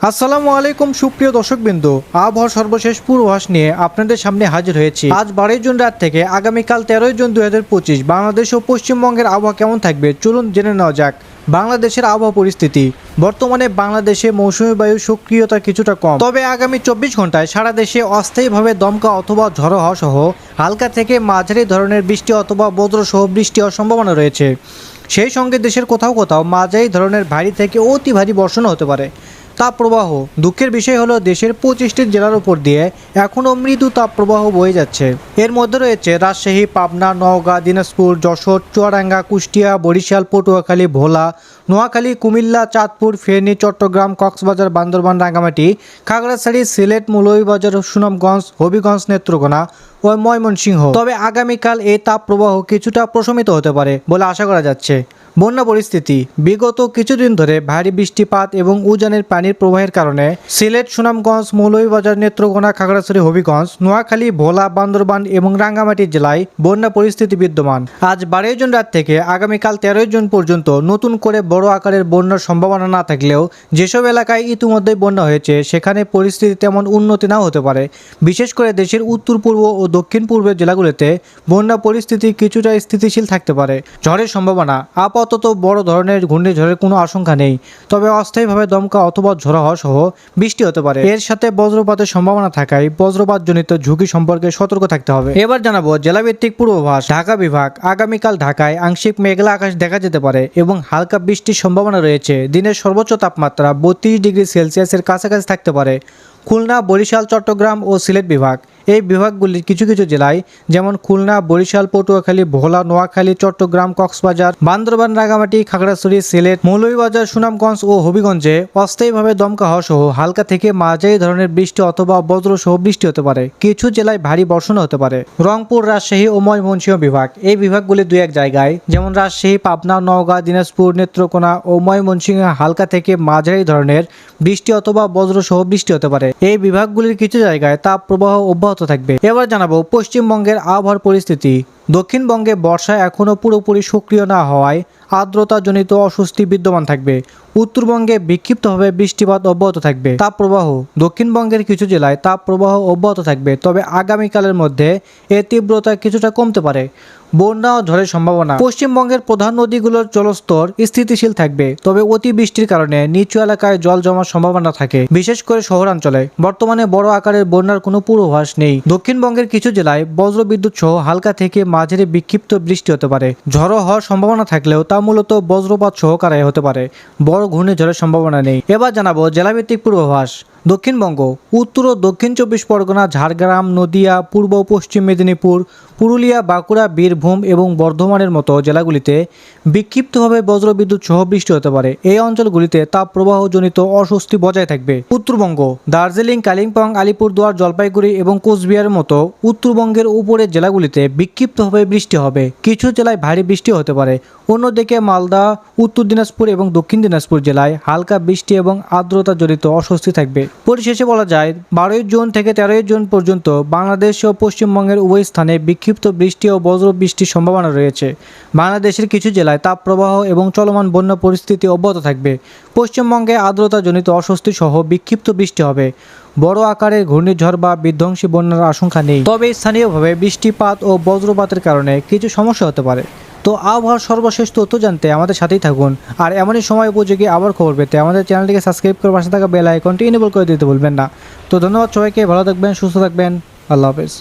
আসসালামু আলাইকুম সুপ্রিয় দর্শকবৃন্দ, আবহাওয়ার সর্বশেষ পূর্বাভাস নিয়ে আপনাদের সামনে হাজির হয়েছি। আজ 12 জুন রাত থেকে আগামীকাল 13 জুন 2025 বাংলাদেশ ও পশ্চিমবঙ্গের আবহাওয়া কেমন থাকবে চলুন জেনে নেওয়া যাক। বাংলাদেশের আবহাওয়া পরিস্থিতি। বর্তমানে বাংলাদেশে মৌসুমী বায়ুর সক্রিয়তা কিছুটা কম, তবে আগামী 24 ঘন্টায় সারা দেশে অস্থায়ীভাবে দমকা অথবা ঝড়ো হওয়া সহ হালকা থেকে মাঝারি ধরনের বৃষ্টি অথবা বজ্রসহ বৃষ্টি হওয়ার সম্ভাবনা রয়েছে। সেই সঙ্গে দেশের কোথাও কোথাও মাঝারি ধরনের ভারী থেকে অতি ভারী বর্ষণও হতে পারে। তাপপ্রবাহ। দুঃখের বিষয় হলো দেশের 25টি জেলার উপর দিয়ে এখনও মৃদু তাপপ্রবাহ বয়ে যাচ্ছে। এর মধ্যে রয়েছে রাজশাহী, পাবনা, নওগাঁ, দিনাজপুর, যশোর, চুয়াডাঙ্গা, কুষ্টিয়া, বরিশাল, পটুয়াখালী, ভোলা, নোয়াখালী, কুমিল্লা, চাঁদপুর, ফেনী, চট্টগ্রাম, কক্সবাজার, বান্দরবান, রাঙ্গামাটি, খাগড়াছড়ি, সিলেট, মৌলভীবাজার, সুনামগঞ্জ, হবিগঞ্জ, নেত্রকোনা ও ময়মনসিংহ। তবে আগামীকাল এই তাপপ্রবাহ কিছুটা প্রশমিত হতে পারে বলে আশা করা যাচ্ছে। বন্যা পরিস্থিতি। বিগত কিছুদিন ধরে ভারী বৃষ্টিপাত এবং উজানের পানির প্রবাহের কারণে সিলেট, সুনামগঞ্জ, মৌলভীবাজার, নেত্রকোনা, খাগড়াছড়ি, হবিগঞ্জ, নোয়াখালী, ভোলা, বান্দরবান এবং রাঙ্গামাটি জেলায় বন্যা পরিস্থিতি বিদ্যমান। আজ 12 জুন রাত থেকে আগামীকাল 13 জুন পর্যন্ত নতুন করে বড় আকারের বন্যার সম্ভাবনা না থাকলেও যেসব এলাকায় ইতিমধ্যেই বন্যা হয়েছে সেখানে পরিস্থিতি তেমন উন্নতি নাও হতে পারে। বিশেষ করে দেশের উত্তর পূর্ব ও দক্ষিণ পূর্বের জেলাগুলিতে বন্যা পরিস্থিতি কিছুটা স্থিতিশীল থাকতে পারে। ঝড়ের সম্ভাবনা। আপাতত বড় ধরনের ঘূর্ণিঝড়ের কোনো আশঙ্কা নেই, তবে অস্থায়ীভাবে দমকা অথবা ঝড়ো হওয়া সহ বৃষ্টি হতে পারে। এর সাথে বজ্রপাতের সম্ভাবনা থাকায় বজ্রপাতজনিত ঝুঁকি সম্পর্কে সতর্ক থাকতে হবে। এবার জানাবো জেলাভিত্তিক পূর্বাভাস। ঢাকা বিভাগ। আগামীকাল ঢাকায় আংশিক মেঘলা আকাশ দেখা যেতে পারে এবং হালকা বৃষ্টির সম্ভাবনা রয়েছে। দিনের সর্বোচ্চ তাপমাত্রা 32 ডিগ্রি সেলসিয়াসের কাছাকাছি থাকতে পারে। খুলনা, বরিশাল, চট্টগ্রাম ও সিলেট বিভাগ। এই বিভাগগুলির কিছু কিছু জেলায় যেমন খুলনা, বরিশাল, পটুয়াখালী, ভোলা, নোয়াখালী, চট্টগ্রাম, কক্সবাজার, বান্দরবান, রাঙ্গামাটি, খাগড়াছড়ি, সিলেট, মৌলভীবাজার, সুনামগঞ্জ ও হবিগঞ্জে অস্থায়ীভাবে দমকা হওয়া সহ হালকা থেকে মাঝারি ধরনের বৃষ্টি অথবা বজ্রসহ বৃষ্টি হতে পারে। কিছু জেলায় ভারী বর্ষণ হতে পারে। রংপুর, রাজশাহী ও ময়মনসিংহ বিভাগ। এই বিভাগগুলি দুই এক জায়গায় যেমন রাজশাহী, পাবনা, নওগাঁ, দিনাজপুর, নেত্রকোনা ও ময়মনসিংহে হালকা থেকে মাঝারি ধরনের বৃষ্টি অথবা বজ্রসহ বৃষ্টি হতে পারে। এই বিভাগগুলির কিছু জায়গায় তাপ প্রবাহ অব্যাহত থাকবে। এবার জানাবো পশ্চিমবঙ্গের আবহাওয়ার পরিস্থিতি। দক্ষিণবঙ্গে বর্ষা এখনও পুরোপুরি সক্রিয় না হওয়ায় আর্দ্রতাজনিত অস্বস্তি বিদ্যমান থাকবে। উত্তরবঙ্গে বিক্ষিপ্তভাবে বৃষ্টিপাত অব্যাহত থাকবে। তাপপ্রবাহ। দক্ষিণবঙ্গের কিছু জেলায় তাপপ্রবাহ অব্যাহত থাকবে, তবে আগামীকালের মধ্যে এর তীব্রতা কিছুটা কমতে পারে। বন্যা ও ঝড়ের সম্ভাবনা। পশ্চিমবঙ্গের প্রধান নদীগুলোর জলস্তর স্থিতিশীল থাকবে, তবে অতিবৃষ্টির কারণে নিচু এলাকায় জল জমার সম্ভাবনা থাকে, বিশেষ করে শহরাঞ্চলে। বর্তমানে বড় আকারের বন্যার কোনো পূর্বাভাস নেই। দক্ষিণবঙ্গের কিছু জেলায় বজ্রবিদ্যুৎ সহ হালকা থেকে মাঝারি বিক্ষিপ্ত বৃষ্টি হতে পারে। ঝড়ো হওয়ার সম্ভাবনা থাকলেও তা মূলত বজ্রপাত সহকারে হতে পারে। বড় ঘূর্ণিঝড়ের সম্ভাবনা নেই। এবার জানাবো জেলাভিত্তিক পূর্বাভাস। দক্ষিণবঙ্গ। উত্তর ও দক্ষিণ 24 পরগনা, ঝাড়গ্রাম, নদিয়া, পূর্ব ও পশ্চিম মেদিনীপুর, পুরুলিয়া, বাঁকুড়া, বীরভূম এবং বর্ধমানের মতো জেলাগুলিতে বিক্ষিপ্তভাবে বজ্রবিদ্যুৎ সহ বৃষ্টি হতে পারে। এই অঞ্চলগুলিতে তাপপ্রবাহজনিত অস্বস্তি বজায় থাকবে। উত্তরবঙ্গ। দার্জিলিং, কালিম্পং, আলিপুরদুয়ার, জলপাইগুড়ি এবং কোচবিহারের মতো উত্তরবঙ্গের উপরের জেলাগুলিতে বিক্ষিপ্তভাবে বৃষ্টি হবে। কিছু জেলায় ভারী বৃষ্টি হতে পারে। অন্যদিকে মালদা, উত্তর দিনাজপুর এবং দক্ষিণ দিনাজপুর জেলায় হালকা বৃষ্টি এবং আর্দ্রতাজনিত অস্বস্তি থাকবে। পরিশেষে বলা যায় 12 জুন থেকে 13 জুন পর্যন্ত বাংলাদেশ ও পশ্চিমবঙ্গের উভয় স্থানে বিক্ষিপ্ত বৃষ্টি ও বজ্র বৃষ্টির সম্ভাবনা রয়েছে। বাংলাদেশের কিছু জেলায় তাপপ্রবাহ এবং চলমান বন্যা পরিস্থিতি অব্যাহত থাকবে। পশ্চিমবঙ্গে আর্দ্রতাজনিত অস্বস্তি সহ বিক্ষিপ্ত বৃষ্টি হবে। বড় আকারের ঘূর্ণিঝড় বা বিধ্বংসী বন্যার আশঙ্কা নেই, তবে স্থানীয়ভাবে বৃষ্টিপাত ও বজ্রপাতের কারণে কিছু সমস্যা হতে পারে। তো আবহাওয়ার সর্বশেষ তথ্য জানতে আমাদের সাথেই থাকুন। আর এমনই সময় উপযোগী আবার খবর পেতে আমাদের চ্যানেলটিকে সাবস্ক্রাইব করে পাশে থাকা বেল আইকনটি এনেবল করে দিতে ভুলবেন না। তো ধন্যবাদ সবাইকে। ভালো থাকবেন, সুস্থ থাকবেন। আল্লাহ হাফেজ।